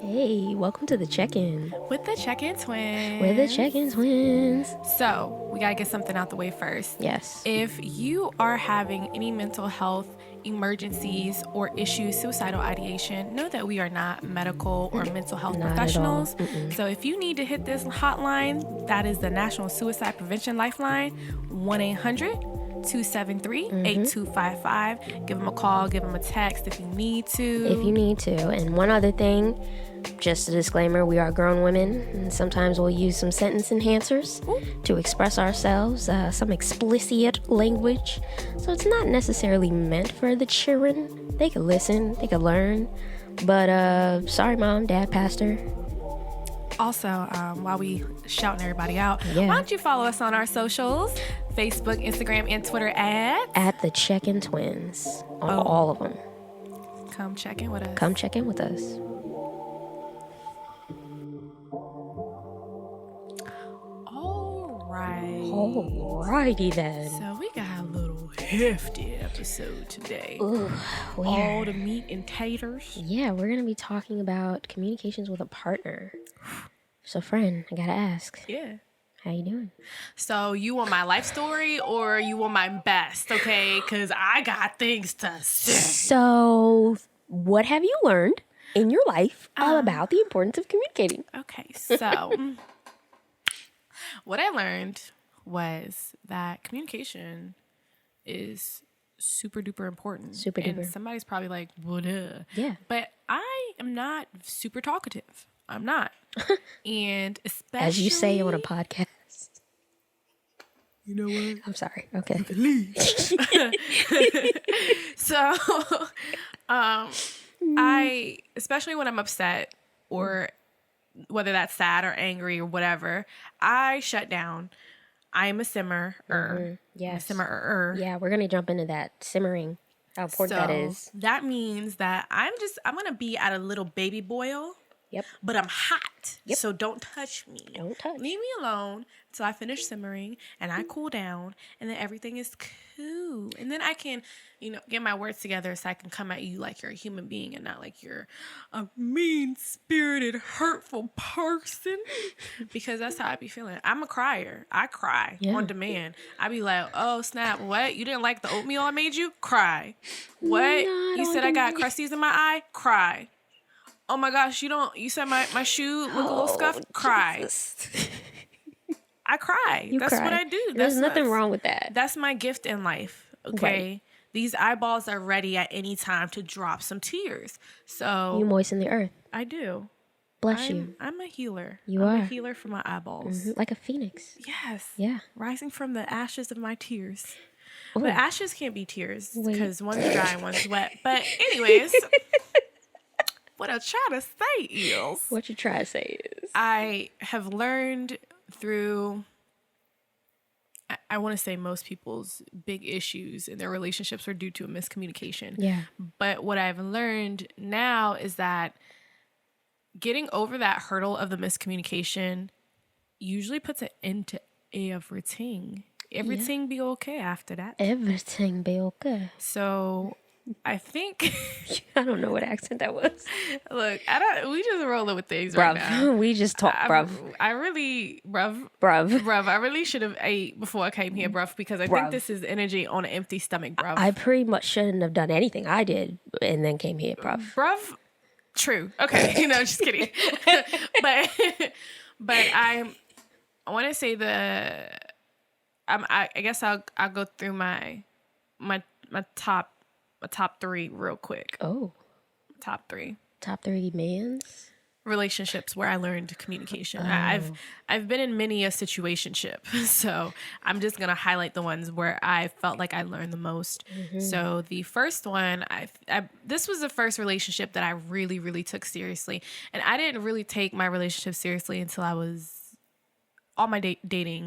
Hey, welcome to the check-in. With the check-in twins. We're the check-in twins. So, we gotta get something out the way first. Yes. If you are having any mental health emergencies or issues, suicidal ideation, know that we are not medical or mental health professionals. So if you need to hit this hotline, that is the National Suicide Prevention Lifeline, 1-800-273-8255. Give them a call, give them a text if you need to. And one other thing, just a disclaimer, we are grown women, and sometimes we'll use some sentence enhancers to express ourselves, some explicit language. So it's not necessarily meant for the children. They could listen, they could learn. But sorry, mom, dad, pastor. Also, while we shouting everybody out, why don't you follow us on our socials? Facebook, Instagram, and Twitter at the Check-in Twins. All of them. Come check in with us. Come check in with us. Alrighty then. So we got a little hefty episode today. Ooh, all the meat and taters. Yeah, we're gonna be talking about communications with a partner. So, friend, I gotta ask. Yeah. How you doing? So, you want my life story or you want my best, okay? Because I got things to say. So, what have you learned in your life about the importance of communicating? Okay, so what I learned was that communication is super duper important. Super duper. And somebody's probably like, well, duh. Yeah. But I am not super talkative. I'm not. And especially, as you say on a podcast. You know what? I'm sorry. Okay. So, I, especially when I'm upset or whether that's sad or angry or whatever, I shut down. I am a simmer. Yes. A simmer. Yeah, we're going to jump into that simmering. How important that is. That means that I'm going to be at a little baby boil. Yep. But I'm hot. Yep. So don't touch me. Don't touch. Leave me alone until I finish simmering and I cool down and then everything is cool. And then I can, get my words together so I can come at you like you're a human being and not like you're a mean-spirited, hurtful person. Because that's how I be feeling. I'm a crier. I cry on demand. I be like, oh, snap, what? You didn't like the oatmeal I made you? Cry. What? You said I got crusties in my eye? Cry. Oh my gosh, you said my shoe look a little scuffed? Cry. I cry. That's cry. what I do. There's nothing wrong with that. That's my gift in life. Okay. Right. These eyeballs are ready at any time to drop some tears. So you moisten the earth. I do. Bless you. I'm a healer. I'm a healer for my eyeballs. Mm-hmm. Like a phoenix. Yes. Yeah. Rising from the ashes of my tears. Ooh. But ashes can't be tears because one's dry and one's wet. But anyways. What I'm trying to say is... What you trying to say is... I have learned through... I want to say most people's big issues in their relationships are due to a miscommunication. Yeah. But what I've learned now is that getting over that hurdle of the miscommunication usually puts an end to everything. Everything be okay after that. Everything be okay. So... I think I don't know what accent that was. Look, we just rolling with things right now. We just talk, bruv. I really should have ate before I came here, bruv, because I think this is energy on an empty stomach, bruv. I pretty much shouldn't have done anything I did and then came here, bruv. Bruv, true. Okay, just kidding. but I want to say I guess I'll go through my top three real quick. Oh. Top three mans? Relationships where I learned communication. I've been in many a situationship. So I'm just going to highlight the ones where I felt like I learned the most. Mm-hmm. So the first one, this was the first relationship that I really, really took seriously. And I didn't really take my relationship seriously until I was all my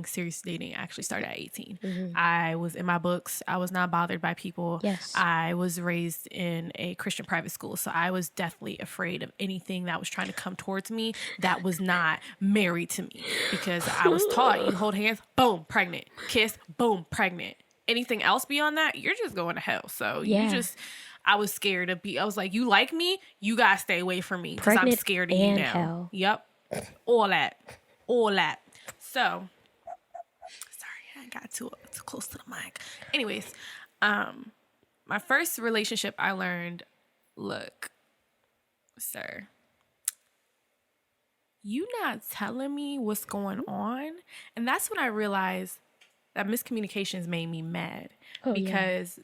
serious dating actually started at 18. Mm-hmm. I was in my books. I was not bothered by people. Yes. I was raised in a Christian private school, so I was definitely afraid of anything that was trying to come towards me that was not married to me, because I was taught you hold hands, boom, pregnant. Kiss, boom, pregnant. Anything else beyond that, you're just going to hell. So you just... I was scared of I was like, you like me? You gotta stay away from me because I'm Pregnant scared of you and now. hell. Yep. All that. So, sorry, I got too close to the mic. Anyways, my first relationship, I learned, look, sir, you not telling me what's going on. And that's when I realized that miscommunications made me mad. Because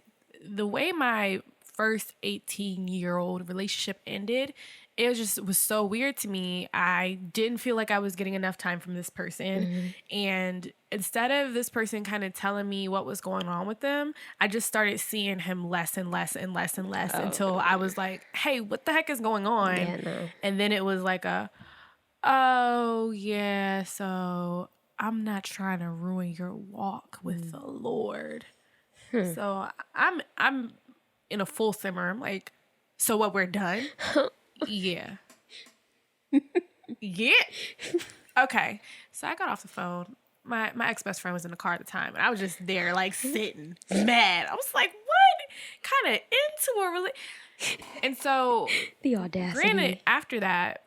the way my first 18-year-old relationship ended, it was so weird to me. I didn't feel like I was getting enough time from this person. And instead of this person kind of telling me what was going on with them, I just started seeing him less and less and less and less until I was like, hey, what the heck is going on? Yeah, no. And then it was like oh yeah, so I'm not trying to ruin your walk with the Lord. So I'm in a full simmer. I'm like, so what, we're done? Yeah. Yeah. Okay. So I got off the phone. My ex-best friend was in the car at the time, and I was just there like sitting mad. I was like, what? Kind of into a relationship. And so The audacity. granted, after that,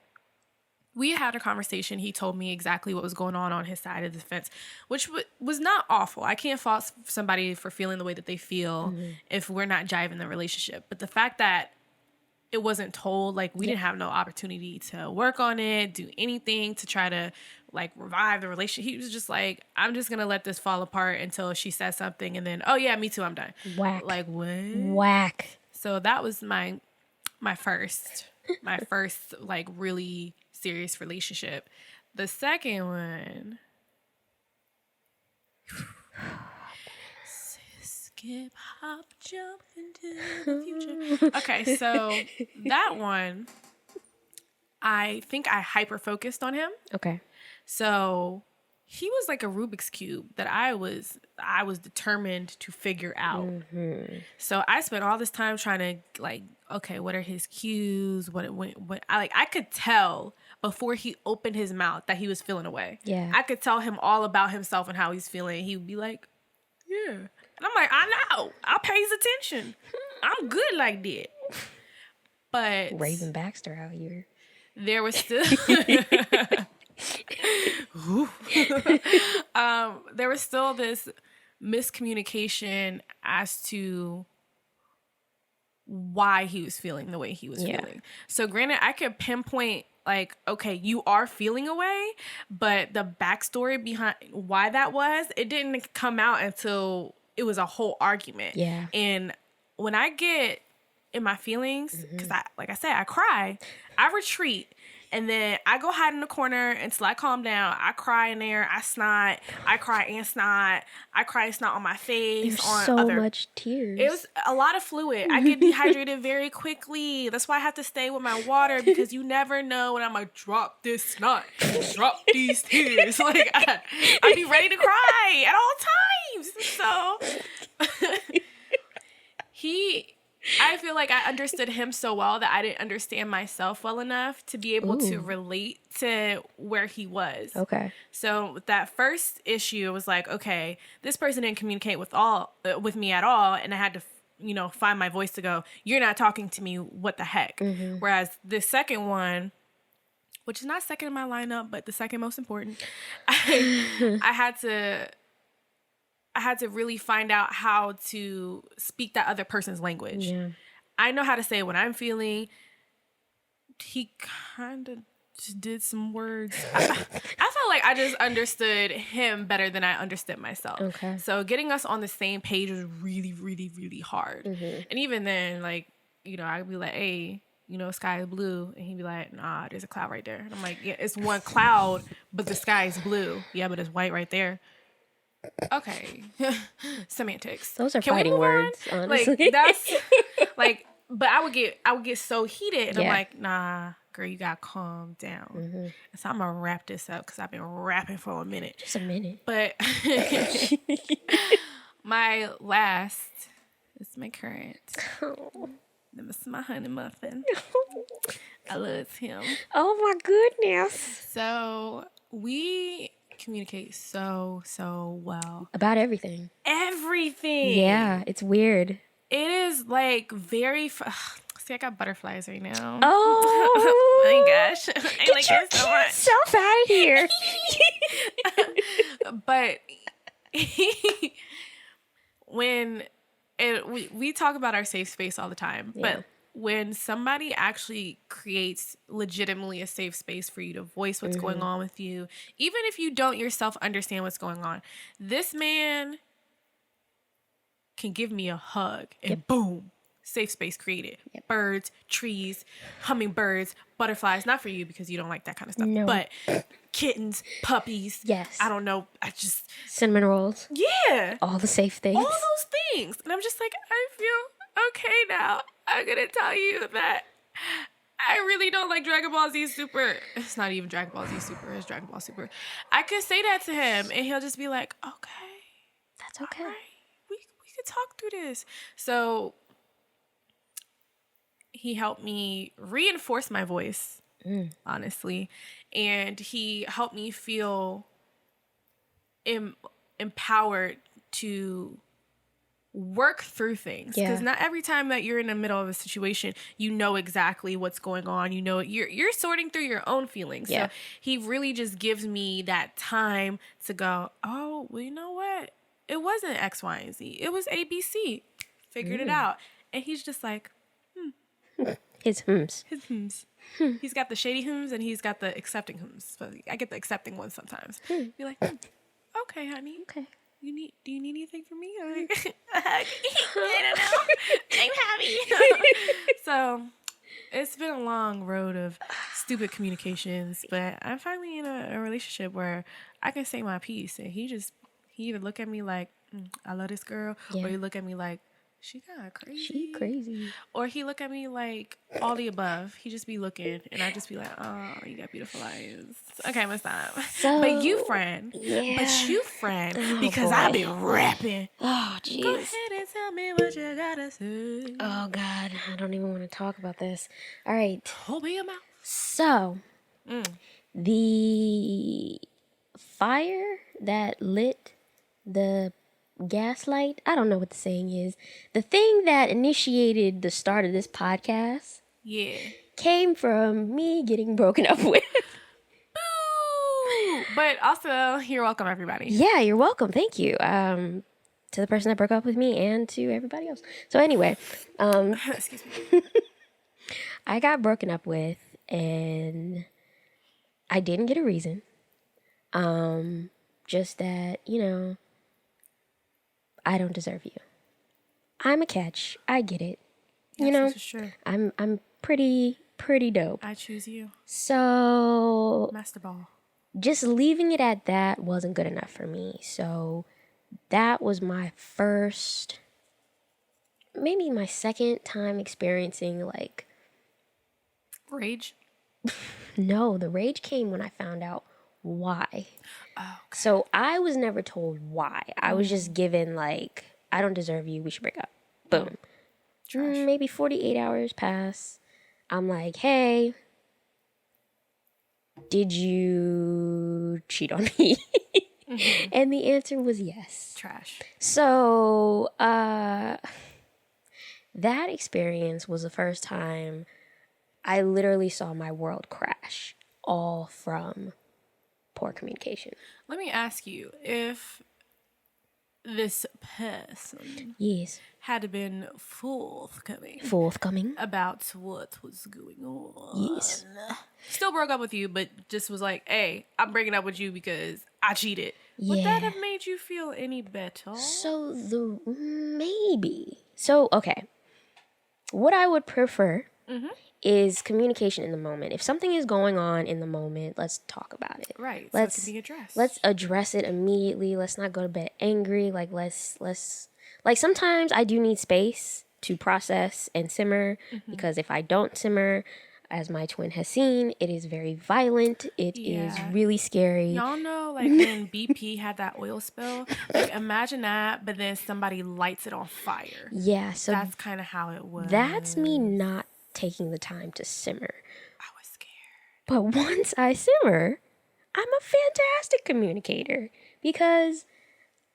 we had a conversation. He told me exactly what was going on his side of the fence, which was not awful. I can't fault somebody for feeling the way that they feel if we're not jiving the relationship. But the fact that it wasn't told, like, we didn't have no opportunity to work on it, do anything to try to, like, revive the relationship. He was just like, I'm just going to let this fall apart until she says something. And then, oh, yeah, me too, I'm done. Whack. Like, what? Whack. So that was my first, like, really serious relationship. The second one, skip, hop, jump into the future. Okay, so that one, I think I hyper focused on him. Okay. So he was like a Rubik's Cube that I was determined to figure out. So I spent all this time trying to, like, okay, what are his cues? I could tell before he opened his mouth that he was feeling away. Yeah. I could tell him all about himself and how he's feeling. He would be like, yeah. And I'm like, I know. I pays attention. I'm good like that. But Raven Baxter out here. there was still there was still this miscommunication as to why he was feeling the way he was feeling. So granted, I could pinpoint, like, okay, you are feeling away, but the backstory behind why that was, it didn't come out until it was a whole argument. Yeah. And when I get in my feelings, because like I said, I cry, I retreat. And then I go hide in the corner until I calm down. I cry in there. I snot. I cry and snot. I cry and snot on my face. There's on so other... much tears. It was a lot of fluid. I get dehydrated very quickly. That's why I have to stay with my water, because you never know when I'm going to drop this snot, drop these tears. Like, I be ready to cry at all times. So I feel like I understood him so well that I didn't understand myself well enough to be able to relate to where he was. Okay. So with that first issue, it was like, okay, this person didn't communicate with me at all, and I had to, find my voice to go, you're not talking to me, what the heck? Whereas the second one, which is not second in my lineup, but the second most important, I had to really find out how to speak that other person's language. Yeah. I know how to say what I'm feeling. He kind of just did some words. I felt like I just understood him better than I understood myself. Okay. So getting us on the same page was really, really, really hard. And even then, like, I'd be like, hey, sky is blue. And he'd be like, nah, there's a cloud right there. And I'm like, yeah, it's one cloud, but the sky is blue. Yeah, but it's white right there. Okay. Semantics. Those are fighting words, honestly. Like, that's like, but I would get so heated, and I'm like, nah, girl, you gotta calm down. So I'm gonna wrap this up because I've been rapping for a minute. Just a minute. But my last is my current. This is my honey muffin. I love him. Oh my goodness. So we communicate so well about everything. Everything. Yeah, it's weird. It is like very. See, I got butterflies right now. Oh, my gosh! I get like your it so cute much. self out of here. But when we talk about our safe space all the time, Yeah. but when somebody actually creates legitimately a safe space for you to voice what's going on with you, even if you don't yourself understand what's going on, this man can give me a hug and boom, safe space created. Birds, trees, hummingbirds, butterflies. Not for you because you don't like that kind of stuff. No. But kittens, puppies. Yes. I don't know. I just. Cinnamon rolls. Yeah. All the safe things. All those things. And I'm just like, I feel okay now. I'm going to tell you that I really don't like Dragon Ball Z Super. It's not even Dragon Ball Z Super. It's Dragon Ball Super. I could say that to him and he'll just be like, okay. That's okay. All right. We could talk through this. So he helped me reinforce my voice, honestly. And he helped me feel empowered to work through things. Because not every time that you're in the middle of a situation, you know exactly what's going on. You know, you're sorting through your own feelings. Yeah. So he really just gives me that time to go, oh, well, you know what? It wasn't X, Y, and Z. It was A, B, C. Figured it out. And he's just like, His hums. his hums. He's got the shady hums and he's got the accepting hums. So I get the accepting ones sometimes. Be like, okay, honey. Okay. Do you need anything from me? Or like, I don't know. I'm happy. So it's been a long road of stupid communications, but I'm finally in a relationship where I can say my piece, and he either look at me like, I love this girl, or he look at me like, she kind of crazy. She crazy. Or he look at me like all the above. He just be looking, and I just be like, oh, you got beautiful eyes. Okay, I'm gonna stop. So, but you friend. Yeah. But you friend. Because I've been rapping. Oh, Go jeez. ahead and tell me what you gotta say. Oh, God. I don't even want to talk about this. All right. Open your mouth. So, the fire that lit the gaslight, I don't know what the saying is, the thing that initiated the start of this podcast Yeah. came from me getting broken up with. Ooh. But also, you're welcome, everybody. Yeah, you're welcome. Thank you. To the person that broke up with me and to everybody else. So anyway, Excuse me. I got broken up with and I didn't get a reason. Just that, I don't deserve you. I'm a catch. I get it. This is true. I'm pretty dope. I choose you. So Master Ball. just leaving it at that wasn't good enough for me. So that was my first, maybe my second time experiencing like Rage. No, the rage came when I found out why. Oh, okay. So I was never told why. I was just given like, I don't deserve you. We should break up. Boom. Trash. Maybe 48 hours pass. I'm like, hey, did you cheat on me? And the answer was yes. Trash. So that experience was the first time I literally saw my world crash, all from poor communication. Let me ask you, if this person Yes. had been forthcoming about what was going on. Yes. Still broke up with you, but just was like, hey, I'm breaking up with you because I cheated. Would that have made you feel any better? So maybe. So, okay. What I would prefer is communication in the moment. If something is going on in the moment, let's talk about it. Right. Let's so it can be addressed. Let's address it immediately. Let's not go to bed angry. Like let's like sometimes I do need space to process and simmer because if I don't simmer, as my twin has seen, it is very violent. It is really scary. Y'all know, like, when BP had that oil spill? Like, imagine that, but then somebody lights it on fire. Yeah, so that's kind of how it was. that's me not taking the time to simmer. I was scared. But once I simmer, I'm a fantastic communicator because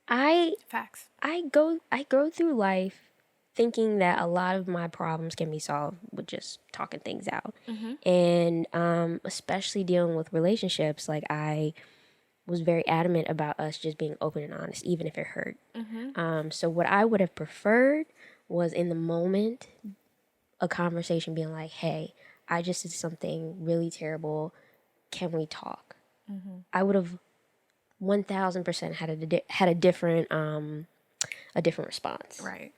Facts. I go through life thinking that a lot of my problems can be solved with just talking things out. And especially dealing with relationships, like I was very adamant about us just being open and honest, even if it hurt. So what I would have preferred was in the moment, a conversation being like, hey, I just did something really terrible. Can we talk? I would have 1000% had a different response. Right.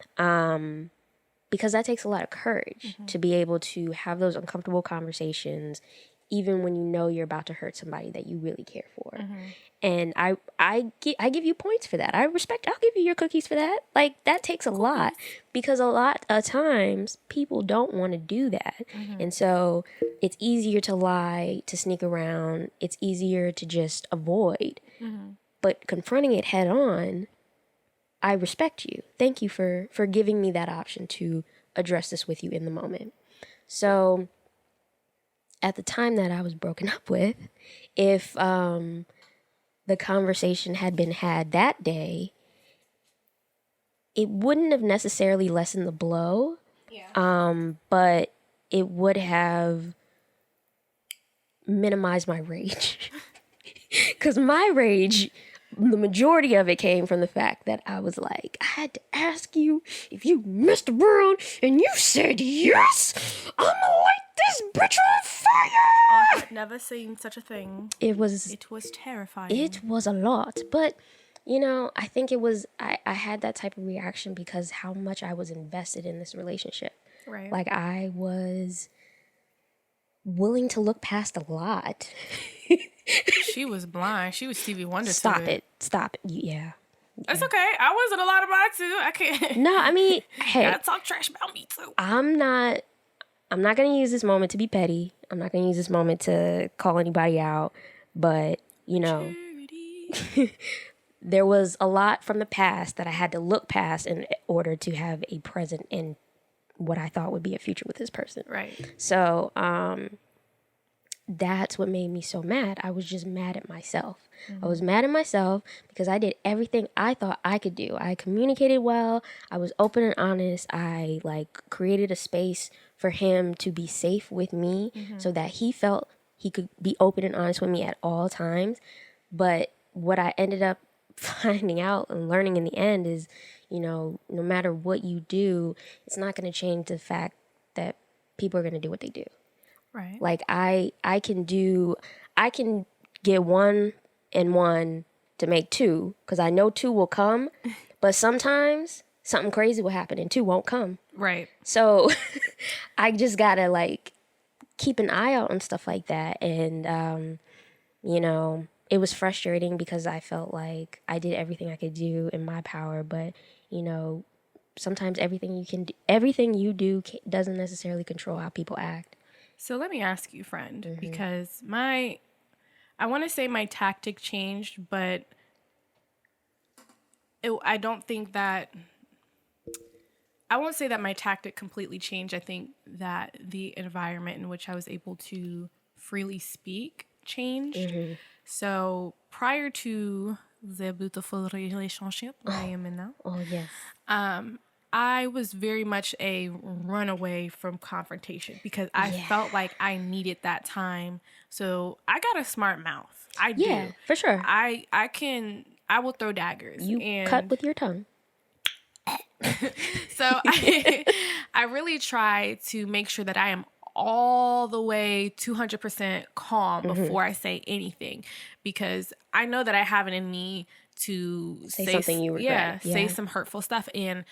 Because that takes a lot of courage to be able to have those uncomfortable conversations, even when you know you're about to hurt somebody that you really care for. And I give you points for that. I'll give you your cookies for that. Like, that takes a lot, because a lot of times people don't want to do that. And so it's easier to lie, to sneak around. It's easier to just avoid. But confronting it head on, I respect you. Thank you for giving me that option to address this with you in the moment. So at the time that I was broken up with, if the conversation had been had that day, it wouldn't have necessarily lessened the blow. But it would have minimized my rage. Because my rage, the majority of it came from the fact that I was like, I had to ask you if you messed around, and you said yes. I'm gonna light this bitch on fire. I had never seen such a thing. It was terrifying. It was a lot, but I think it was. I had that type of reaction because how much I was invested in this relationship. Right. Like, I was willing to look past a lot. She was blind. She was Stevie Wonder. Stop it. Yeah. It's okay. I was in a lot of mine too. I can't. No, I mean, hey, gotta talk trash about me too. I'm not gonna use this moment to be petty. I'm not gonna use this moment to call anybody out. But there was a lot from the past that I had to look past in order to have a present in what I thought would be a future with this person. Right. So, that's what made me so mad. I was just mad at myself. I was mad at myself because I did everything I thought I could do. I communicated well. I was open and honest. I created a space for him to be safe with me so that he felt he could be open and honest with me at all times. But what I ended up finding out and learning in the end is, no matter what you do, it's not going to change the fact that people are going to do what they do. Right. Like, I can get 1 and 1 to make 2, because I know 2 will come, but sometimes something crazy will happen and 2 won't come. Right. So I just gotta keep an eye out on stuff like that. And, it was frustrating because I felt like I did everything I could do in my power, but, sometimes everything you do doesn't necessarily control how people act. So let me ask you, friend, because I want to say my tactic changed, but I don't think that, I won't say that my tactic completely changed. I think that the environment in which I was able to freely speak changed. So prior to the beautiful relationship I am in now. Oh, yes. I was very much a runaway from confrontation because I felt like I needed that time. So I got a smart mouth. I do. Yeah, for sure. I will throw daggers. You cut with your tongue. So I really try to make sure that I am all the way 200% calm before I say anything, because I know that I have it in me to say something you regret. Say some hurtful stuff. And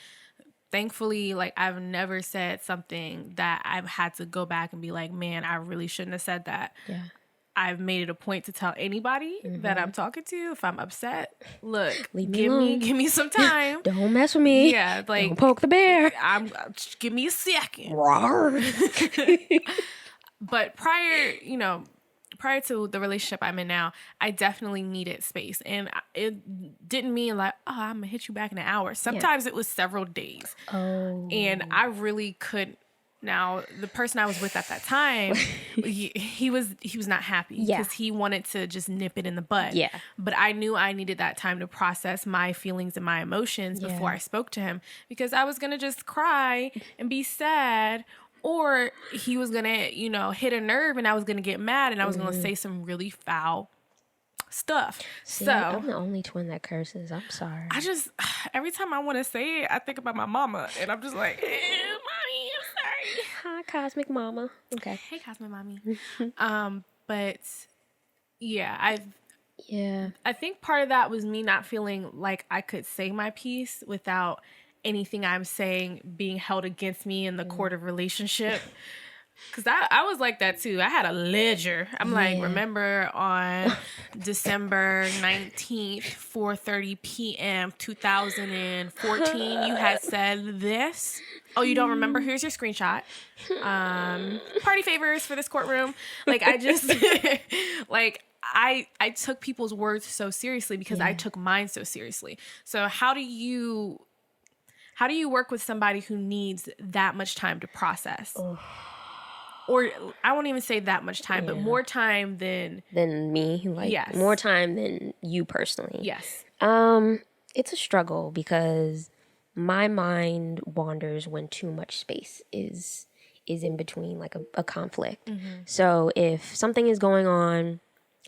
thankfully, I've never said something that I've had to go back and be like, man, I really shouldn't have said that. Yeah. I've made it a point to tell anybody that I'm talking to if I'm upset. Look, give me some time. Don't mess with me. Yeah, don't poke the bear. Give me a second. But prior to the relationship I'm in now, I definitely needed space, and it didn't mean I'm gonna hit you back in an hour. Sometimes it was several days. Oh, and I really could Now, the person I was with at that time, he was not happy because he wanted to just nip it in the bud. Yeah. But I knew I needed that time to process my feelings and my emotions before I spoke to him, because I was going to just cry and be sad, or he was going to, you know, hit a nerve and I was going to get mad and I was going to say some really foul stuff. See, so I'm the only twin that curses. I'm sorry. I just, every time I want to say it, I think about my mama and I'm just like, mommy, I'm sorry. Hi, Cosmic Mama. Okay. Hey, Cosmic Mommy. But yeah, I think part of that was me not feeling like I could say my piece without anything I'm saying being held against me in the court of relationship. Because I was like that too. I had a ledger. I'm like, remember on December 19th, 4:30 p.m., 2014, you had said this. Oh, you don't remember? Here's your screenshot. Party favors for this courtroom. Like, I just, like, I took people's words so seriously because I took mine so seriously. So how do you work with somebody who needs that much time to process? Oh. Or I won't even say that much time, but more time than me. Like, more time than you personally. Yes. It's a struggle because my mind wanders when too much space is in between, like a conflict. Mm-hmm. So if something is going on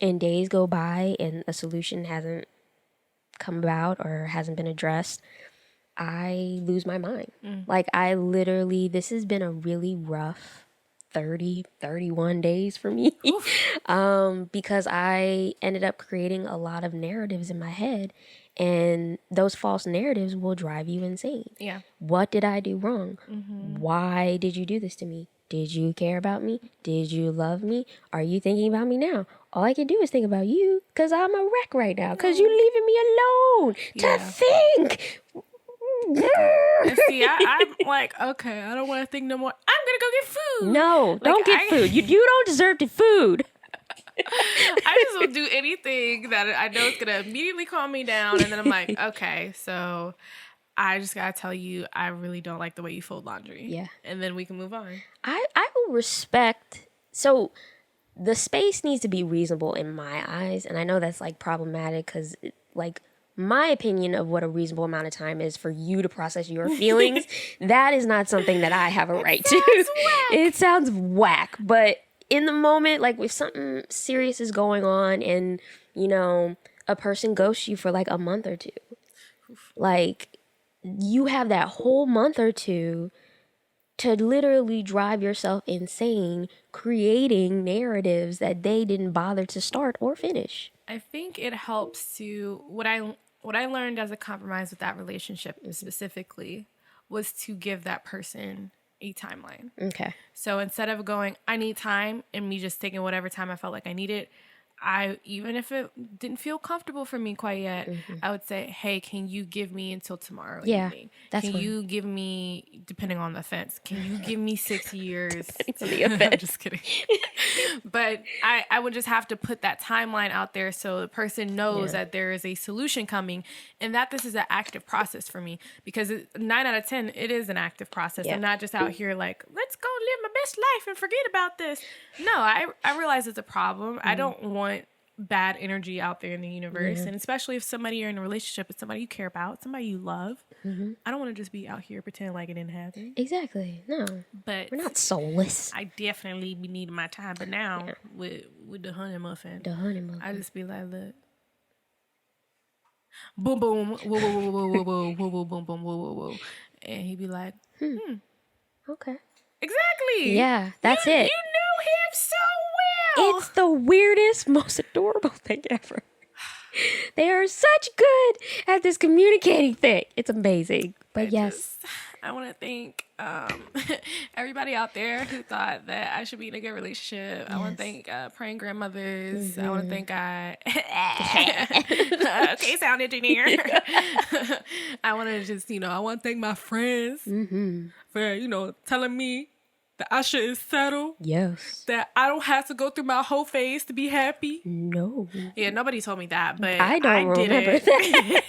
and days go by and a solution hasn't come about or hasn't been addressed, I lose my mind. Like, I literally, this has been a really rough 31 days for me. Because I ended up creating a lot of narratives in my head, and those false narratives will drive you insane. Yeah. What did I do wrong? Mm-hmm. Why did you do this to me? Did you care about me? Did you love me? Are you thinking about me now? All I can do is think about you because I'm a wreck right now because you're leaving me alone to think. And see, I'm like, okay, I don't want to think no more. I'm gonna go get food. No, like, don't get food. You don't deserve the food. I just will do anything that I know is gonna immediately calm me down, and then I'm like, okay, so I just gotta tell you, I really don't like the way you fold laundry. Yeah, and then we can move on. I will respect. So the space needs to be reasonable in my eyes, and I know that's like problematic because like. My opinion of what a reasonable amount of time is for you to process your feelings, that is not something that I have a right to. It sounds whack, but in the moment, like if something serious is going on and, you know, a person ghosts you for like a month or two, like you have that whole month or two to literally drive yourself insane, creating narratives that they didn't bother to start or finish. I think it helps to, what I learned as a compromise with that relationship specifically was to give that person a timeline. Okay. So instead of going, I need time, and me just taking whatever time I felt like I needed, even if it didn't feel comfortable for me quite yet, I would say, hey, can you give me until tomorrow evening? Can you give me, depending on the offense, can you give me 6 years? I'm just kidding. But I would just have to put that timeline out there so the person knows that there is a solution coming and that this is an active process for me. Because 9 out of 10, it is an active process. I'm not just out here like, let's go live my best life and forget about this. No, I realize it's a problem. I don't want bad energy out there in the universe, and especially if somebody you're in a relationship with, somebody you care about, somebody you love, I don't want to just be out here pretending like it didn't happen. Exactly. No, but we're not soulless. I definitely be needing my time, but now with the honey muffin, I just be like, look, boom boom, whoa whoa whoa whoa whoa whoa whoa boom boom whoa whoa whoa, and he be like, okay, exactly, yeah, that's it. You know him so well. It's the weirdest, most adorable thing ever. They are such good at this communicating thing. It's amazing. But I want to thank everybody out there who thought that I should be in a good relationship. Yes. I want to thank praying grandmothers. I want to thank okay, sound engineer. I want to just, I want to thank my friends for, telling me that I shouldn't settle, Yes. that I don't have to go through my whole phase to be happy. No. Yeah, nobody told me that, but I don't did remember it. that.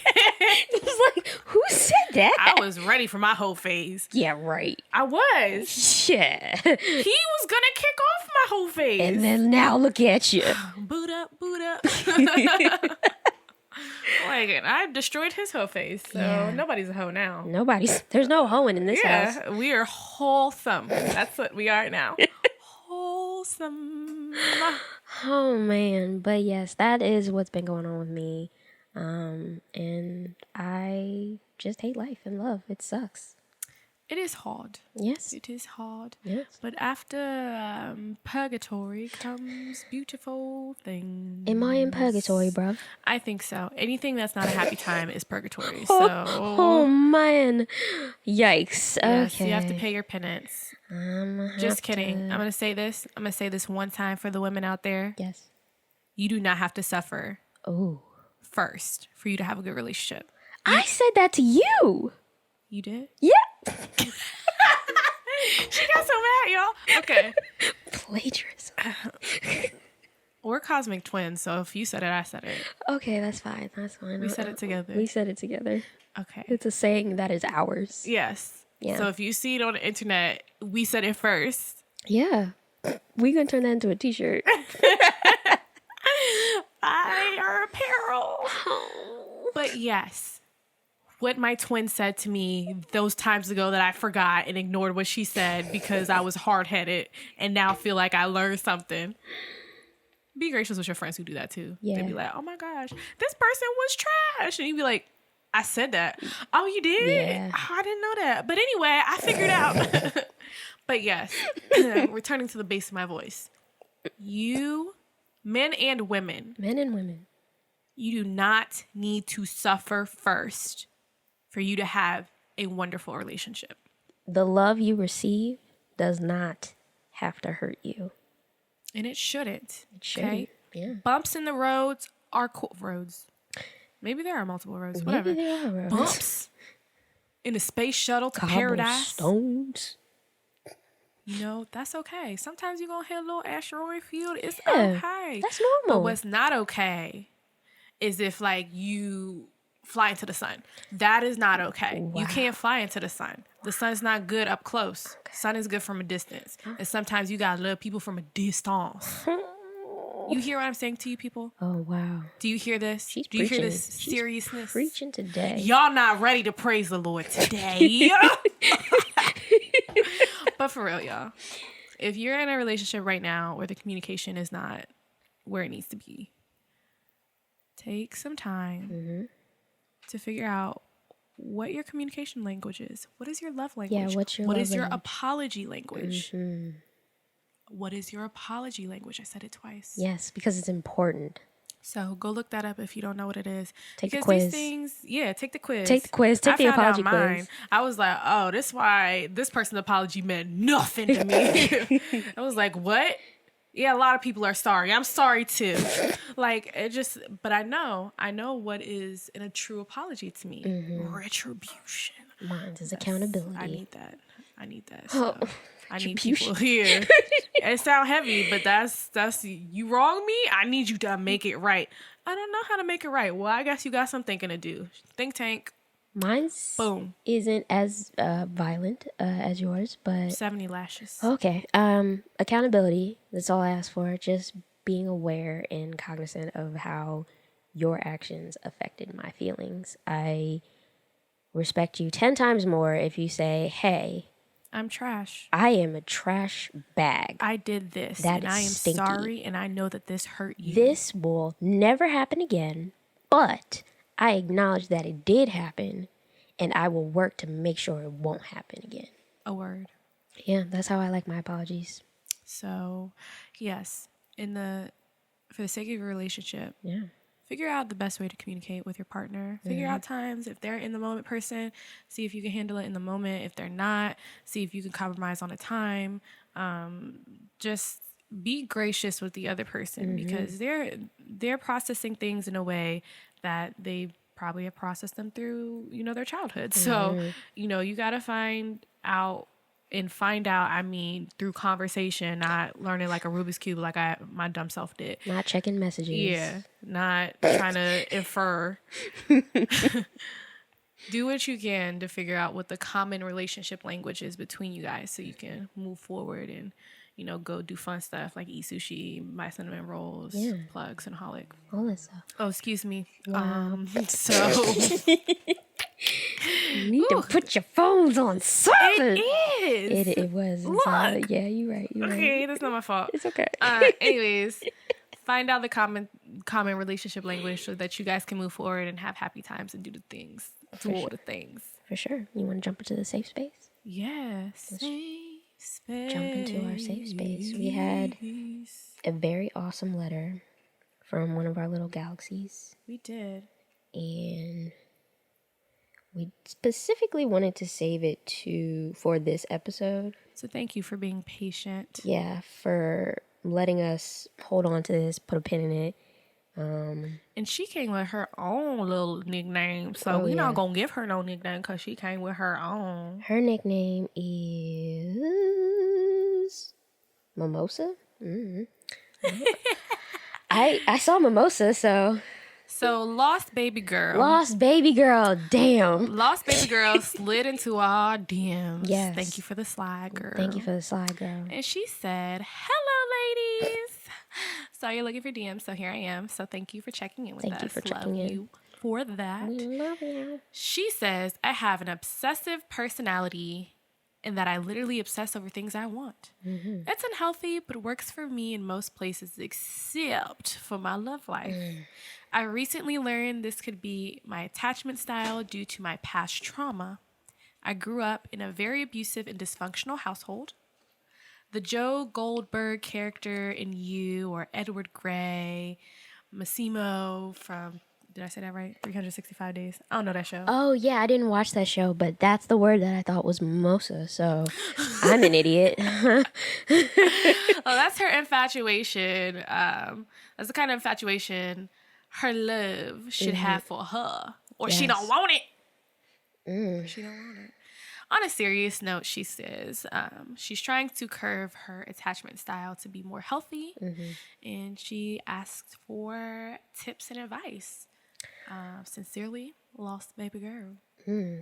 It was like, who said that? I was ready for my whole phase. Yeah, right. I was. Yeah. He was gonna kick off my whole phase. And then now look at you. Boot up. Like, I destroyed his whole face, so Yeah. nobody's a hoe now. There's no hoeing in this house. Yeah, we are wholesome. That's what we are now. Wholesome. Oh man, but yes, that is what's been going on with me. And I just hate life and love. It sucks. It is hard. Yes. It is hard. Yes. But after purgatory comes beautiful things. Am I in purgatory, bruv? I think so. Anything that's not a happy time is purgatory. Oh, So, oh man. Yikes. yes, Okay. you have to pay your penance. Just kidding. I'm going to say this. I'm going to say this one time for the women out there. Yes. You do not have to suffer Oh. first for you to have a good relationship. I said that to you. You did? Yeah. She got so mad, y'all. Okay. Plagiarism. We're cosmic twins, so if you said it, I said it. Okay, that's fine. That's fine. We said it together. We said it together. Okay. It's a saying that is ours. Yes. Yeah. So if you see it on the internet, we said it first. Yeah. We gonna turn that into a t-shirt. Buy our apparel. But yes, what my twin said to me those times ago that I forgot and ignored what she said because I was hard-headed and now feel like I learned something. Be gracious with your friends who do that too. Yeah. They'd be like, oh my gosh, this person was trash. And you'd be like, I said that. Oh, you did? Yeah. Oh, I didn't know that. But anyway, I figured out. But yes, returning to the base of my voice. You, men and women, Men and women. you do not need to suffer first for you to have a wonderful relationship. The love you receive does not have to hurt you. And it shouldn't. It shouldn't. Yeah. Bumps in the roads are cool. Roads. Maybe there are multiple roads. Whatever. Maybe they are roads. Bumps in the space shuttle to paradise. Cobblestones. You know, that's okay. Sometimes you're going to hit a little asteroid field. It's Yeah, okay. that's But normal. what's not okay is if, like, you fly into the sun. That is not okay. Wow. You can't fly into the sun. The sun's not good up close. Sun is good from a distance. And sometimes you got to love people from a distance. You hear what I'm saying to you people? Oh, wow. Do you hear this? She's Do you hear preaching. this She's seriousness? Preaching today. Y'all not ready to praise the Lord today. But for real, y'all. If you're in a relationship right now where the communication is not where it needs to be, take some time to figure out what your communication language is. What is your love language? Yeah, what's your What love is your language? apology language? What is your apology language? I said it twice. Yes, because it's important. So go look that up if you don't know what it is. Take the Because quiz. these things, yeah, take the quiz. Take the quiz. Take I the found out apology quiz. I was like, oh, this why this person's apology meant nothing to me. I was like, what? Yeah, a lot of people are sorry. I'm sorry too. Like it just, but I know what is in a true apology to me. Retribution. Mine is accountability. I need that. Oh, So. I need people here. It sounds heavy, but that's you wrong me. I need you to make it right. I don't know how to make it right. Well, I guess you got some thinking to do. Think tank. Mine's Boom. isn't as violent as yours, but 70 lashes. okay. Accountability. That's all I ask for. Just being aware and cognizant of how your actions affected my feelings. I respect you 10 times more if you say, "Hey, I'm trash. I am a trash bag. I did this, That and is I am stinky. sorry, and I know that this hurt you. This will never happen again, but I acknowledge that it did happen, and I will work to make sure it won't happen again." A word. Yeah, that's how I like my apologies. So, yes, for the sake of your relationship, Yeah. figure out the best way to communicate with your partner. Figure out times if they're in the moment person. See if you can handle it in the moment. If they're not, see if you can compromise on a time. Just be gracious with the other person because they're processing things in a way that they probably have processed them through, their childhood. So, you got to find out and find out, I mean, through conversation, not learning like a Rubik's Cube like my dumb self did. Not checking messages. Yeah, not trying to infer. Do what you can to figure out what the common relationship language is between you guys so you can move forward and, you know, go do fun stuff like eat sushi, buy cinnamon rolls, plugs, and holic. All that stuff. Oh, excuse me. Wow. So... You need to put your phones on silent. It is. It was. Look. Yeah, you're right. Okay, that's not my fault. It's okay. Anyways, find out the common relationship language so that you guys can move forward and have happy times and do the things. Do all the things. For sure. You want to jump into the safe space? Yes. Safe space. Jump into our safe space. We had a very awesome letter from one of our little galaxies. We did. And we specifically wanted to save it for this episode. So thank you for being patient. Yeah, for letting us hold on to this, put a pin in it. And she came with her own little nickname, so we're not gonna give her no nickname because she came with her own. Her nickname is Mimosa. Mm-hmm. I saw Mimosa, so Lost Baby Girl. Lost Baby Girl, damn. Lost Baby Girl slid into our DMs. Yes. Thank you for the slide, girl. Thank you for the slide, girl. And she said, "Hello, ladies. So you're looking for DMs, so here I am. So thank you for checking in with us. Thank you for Love checking in. you for that." We love you. She says, "I have an obsessive personality in that I literally obsess over things I want. Mm-hmm. It's unhealthy, but works for me in most places except for my love life. I recently learned this could be my attachment style due to my past trauma. I grew up in a very abusive and dysfunctional household. The Joe Goldberg character in You, or Edward Gray, Massimo from, did I say that right? 365 Days. I don't know that show. Oh, yeah, I didn't watch that show, but that's the word that I thought was mimosa, so I'm an idiot. Oh, that's her infatuation. That's the kind of infatuation her love should have for her. Or she don't want it. She don't want it. On a serious note, she says she's trying to curve her attachment style to be more healthy. And she asks for tips and advice. Sincerely, Lost Baby Girl.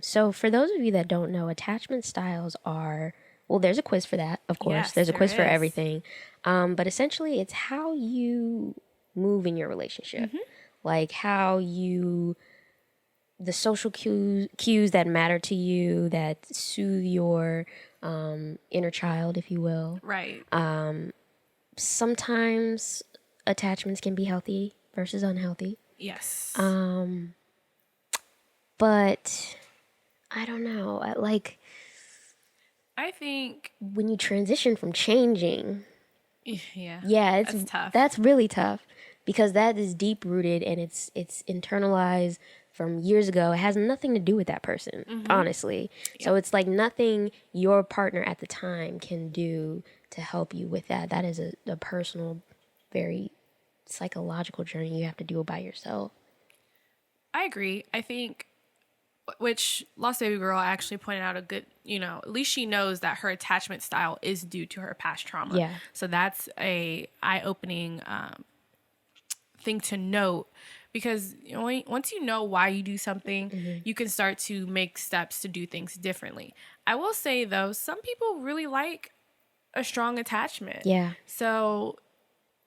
So for those of you that don't know, attachment styles are, well, there's a quiz for that, of course. Yes, there's a quiz for there is. everything. But essentially, it's how you move in your relationship. Like how you, the social cues that matter to you, that soothe your inner child, if you will. Right. Sometimes attachments can be healthy versus unhealthy. Yes. But I don't know. I think, When you transition from changing, yeah, it's tough. That's really tough because that is deep rooted and it's internalized from years ago. It has nothing to do with that person, honestly. Yeah. So it's like nothing your partner at the time can do to help you with that. That is a personal, very psychological journey you have to do by yourself. I agree. I think, which Lost Baby Girl actually pointed out a good, at least she knows that her attachment style is due to her past trauma. Yeah. So that's a eye-opening thing to note, because once you know why you do something, you can start to make steps to do things differently. I will say, though, some people really like a strong attachment. Yeah. So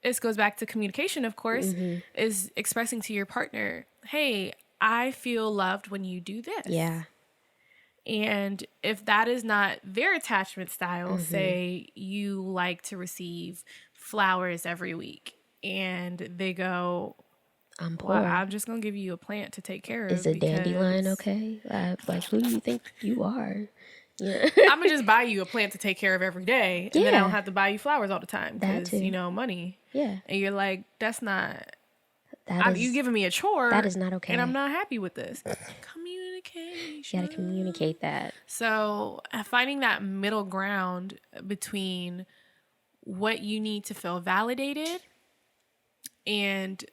this goes back to communication, of course, is expressing to your partner, hey, I feel loved when you do this. Yeah. And if that is not their attachment style, say you like to receive flowers every week, and they go, I'm poor. well, I'm just going to give you a plant to take care of. Is a dandelion okay? Like, who do you think you are? Yeah. I'm going to just buy you a plant to take care of every day, and then I don't have to buy you flowers all the time because, money. Yeah. And you're like, that's not... you giving me a chore. That is not okay. And I'm not happy with this. Communication. You gotta communicate that. So finding that middle ground between what you need to feel validated and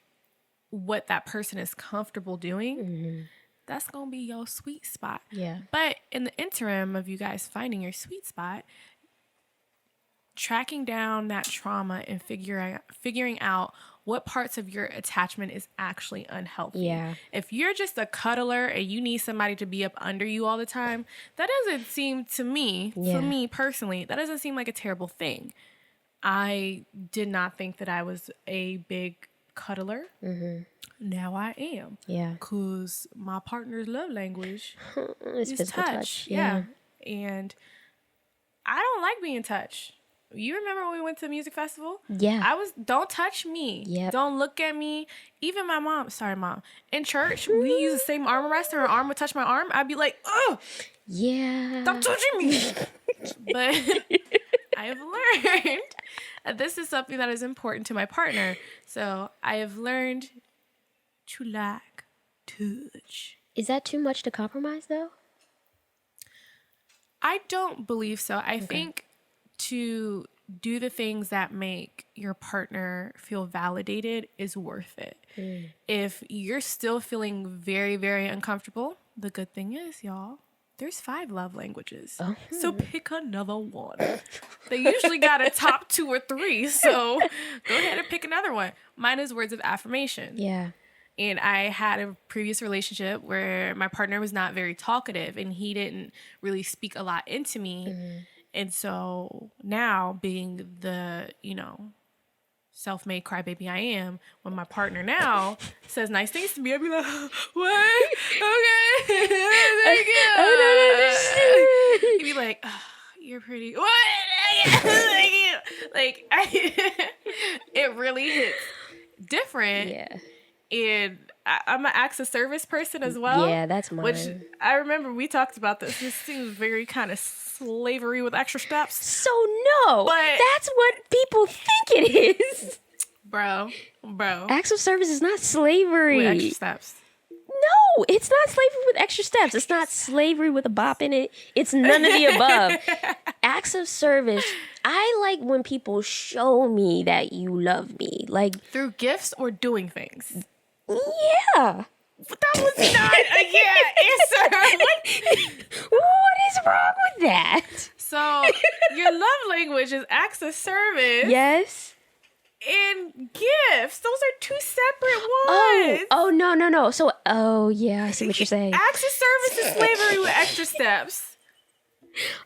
what that person is comfortable doing. that's going to be your sweet spot. Yeah. But in the interim of you guys finding your sweet spot, tracking down that trauma and figuring out what parts of your attachment is actually unhealthy. Yeah. If you're just a cuddler and you need somebody to be up under you all the time, that doesn't seem to me, for me personally, that doesn't seem like a terrible thing. I did not think that I was a big cuddler. Mm-hmm. Now I am. Yeah. Because my partner's love language is physical touch. Yeah. And I don't like being touched. You remember when we went to the music festival? Yeah. Don't touch me. Yep. Don't look at me. Even my mom, in church, we use the same arm rest. Her arm would touch my arm. I'd be like, oh, yeah. stop touching me. But I have learned that this is something that is important to my partner. So I have learned to like touch. Is that too much to compromise, though? I don't believe so. I think to do the things that make your partner feel validated is worth it. If you're still feeling very, very uncomfortable, the good thing is, y'all, there's 5 love languages. So pick another one. They usually got a top 2 or 3, so go ahead and pick another one. Mine is words of affirmation. Yeah. And I had a previous relationship where my partner was not very talkative and he didn't really speak a lot into me. And so now, being the, self-made crybaby I am, when my partner now says nice things to me, I'd be like, what? Okay. Thank you. He'd be like, oh, you're pretty. What? Thank you. Like, it really hits different. Yeah. And I'm an acts of service person as well. Yeah, that's mine. Which I remember we talked about this. This seems very kind of slavery with extra steps. So no, but that's what people think it is. Bro. Acts of service is not slavery. With extra steps. No, it's not slavery with extra steps. It's not slavery with a bop in it. It's none of the above. Acts of service. I like when people show me that you love me. Like through gifts or doing things. Yeah. But that was not a answer. What is wrong with that? So your love language is acts of service. Yes. And gifts. Those are 2 separate ones. Oh, no. So, yeah, I see what you're saying. Acts of service is slavery with extra steps.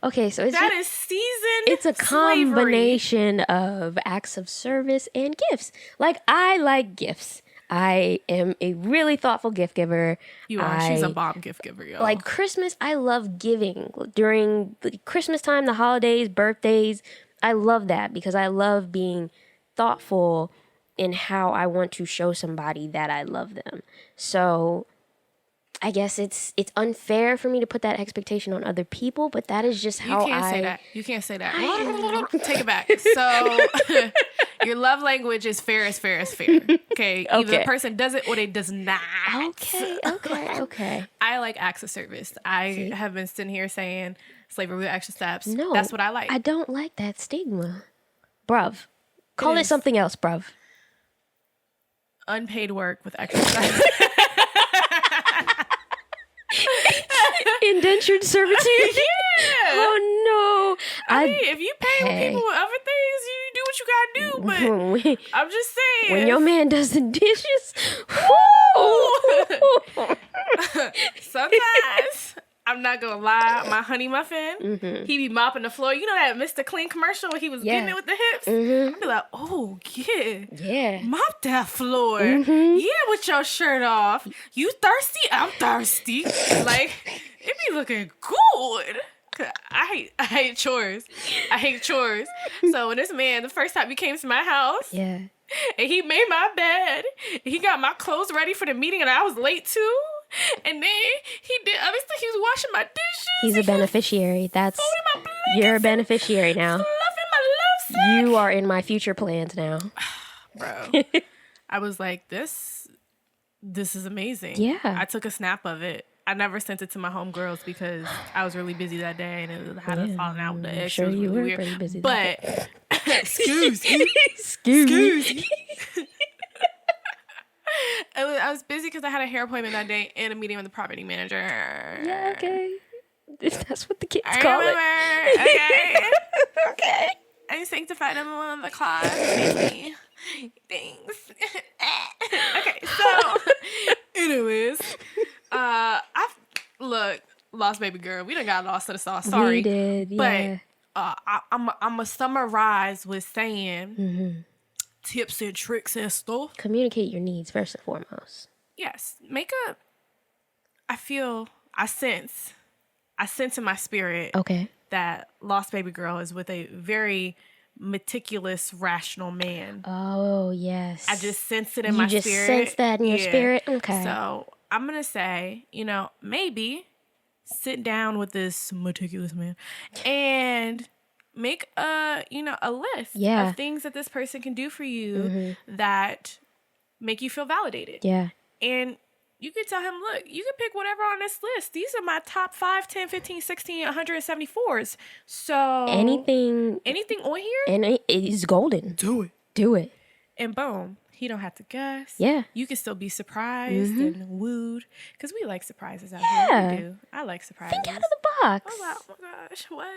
Okay, so that is seasoned. It's a combination of acts of service and gifts. Like, I like gifts. I am a really thoughtful gift giver. You are. She's a bomb gift giver, y'all. Like Christmas, I love giving. During the Christmas time, the holidays, birthdays, I love that because I love being thoughtful in how I want to show somebody that I love them. So I guess it's unfair for me to put that expectation on other people, but that is just how You can't say that. Take it back. So your love language is fair as fair as fair. Okay. Either the person does it or they does not. Okay. I like acts of service. I have been sitting here saying slavery with extra steps. No. That's what I like. I don't like that stigma. Bruv. Call it something else, bruv. Unpaid work with extra steps. Indentured servitude? Yeah. Oh, no. I mean, if you pay people with other things, you do what you gotta do. But I'm just saying. When your man does the dishes, sometimes, I'm not gonna lie, my honey muffin, he be mopping the floor. You know that Mr. Clean commercial where he was getting it with the hips? I'd be like, oh, yeah. Mop that floor. Yeah, with your shirt off. You thirsty? I'm thirsty. Like, it be looking good. I hate chores. So when this man, the first time he came to my house, and he made my bed, he got my clothes ready for the meeting, and I was late too. And then he did other stuff. He was washing my dishes. He's a beneficiary. You're a beneficiary now. Fluffing my love sack. You are in my future plans now. Bro. I was like, this is amazing. Yeah. I took a snap of it. I never sent it to my homegirls because I was really busy that day and it had us falling out with the ex. Sure, you were weird. pretty busy. But excuse me. Excuse me. I was busy because I had a hair appointment that day and a meeting with the property manager. Yeah, okay. That's what the kids I call remember. it. Okay. Okay. I sanctified them in the class. Thanks. Okay, so anyways, look, lost baby girl. We done got lost to the sauce. Sorry. We did, yeah. But I'm gonna summarize with saying tips and tricks and stuff. Communicate your needs first and foremost. Yes, I sense in my spirit Okay. that lost baby girl is with a very meticulous, rational man. Oh, yes. I just sense it in my spirit. You just sense that in your spirit? Okay. So I'm going to say, maybe sit down with this meticulous man and make a list of things that this person can do for you that make you feel validated. Yeah. And you can tell him, look, you can pick whatever on this list. These are my top 5, 10, 15, 16, 174s. So anything on here? And it is golden. Do it. And boom. He don't have to guess. Yeah. You can still be surprised and wooed. Because we like surprises out here. We do. I like surprises. Think out of the box. Oh my gosh. What?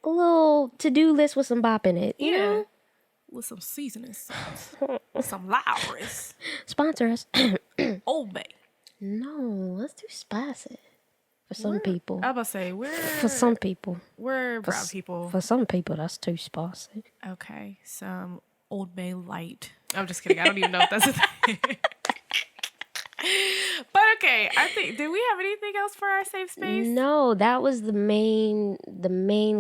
A little to-do list with some bop in it. You know? With some seasoning sauce. Some Lowry's. Sponsor us. Old Bay. No, let's do spicy. For some people. I was about to say, for some people. We're brown people. For some people, that's too spicy. Okay, some Old Bay Light. I'm just kidding. I don't even know if that's a thing. But okay, I think, did we have anything else for our safe space? No, that was the main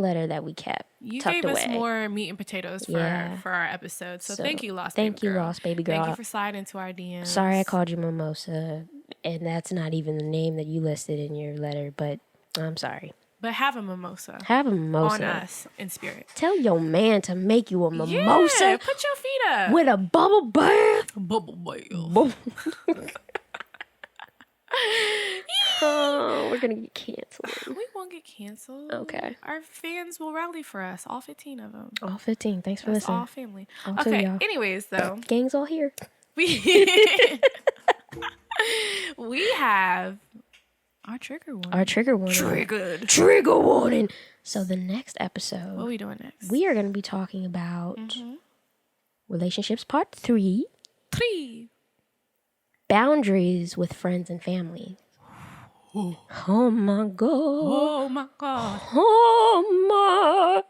letter that we kept. You tucked gave away. us more meat and potatoes for our episode. So thank you, Lost Baby Girl. Lost Baby Girl. Thank you for sliding into our DMs. Sorry I called you Mimosa, and that's not even the name that you listed in your letter, but I'm sorry. But have a mimosa. Have a mimosa. On us in spirit. Tell your man to make you a mimosa. Yeah, put your feet up. With a bubble bath. Bubble bath. Oh, we're going to get canceled. We won't get canceled. Okay. Our fans will rally for us. All 15 of them. All 15. Thanks for listening. All family. Also, okay. y'all. Anyways, though. Gang's all here. We have our trigger warning. Our trigger warning. Triggered. Trigger warning. So the next episode. What are we doing next? We are going to be talking about relationships part 3. 3. Boundaries with friends and family. Oh my God. Oh my God. Oh my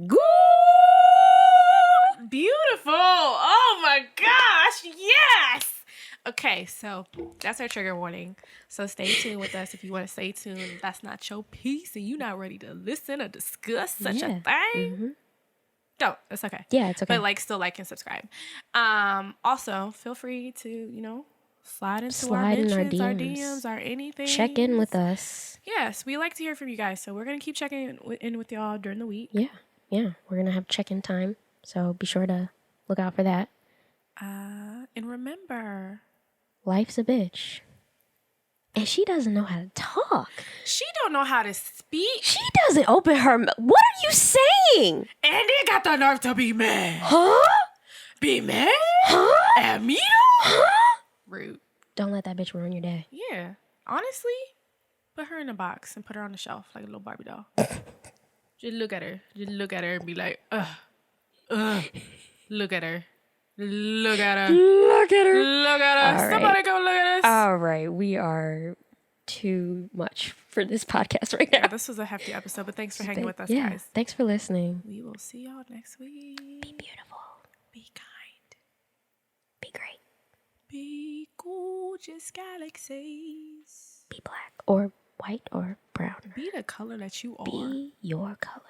God. Beautiful. Oh my gosh. Yes. Okay, so that's our trigger warning. So stay tuned with us if you want to stay tuned. That's not your piece and you're not ready to listen or discuss such a thing. Mm-hmm. Don't. It's okay. Yeah, it's okay. But still like and subscribe. Also, feel free to, slide into our mentions, our DMs, our anything. Check in with us. Yes, we like to hear from you guys. So we're going to keep checking in with y'all during the week. Yeah. We're going to have check-in time. So be sure to look out for that. And remember, life's a bitch. And she doesn't know how to talk. She don't know how to speak. She doesn't open her mouth. What are you saying? And they got the nerve to be mad. Huh? Be mad? Huh? At me? Huh? Rude. Don't let that bitch ruin your day. Yeah. Honestly, put her in a box and put her on the shelf like a little Barbie doll. Just look at her. Just look at her and be like, ugh. Look at her. Look at her. Look at her. Look at her. All Somebody right. go look at us. All right. We are too much for this podcast right now. Yeah, this was a hefty episode, but thanks for hanging with us, guys. Thanks for listening. We will see y'all next week. Be beautiful. Be kind. Be great. Be gorgeous galaxies. Be black or white or brown. Be the color that you are. Be your color.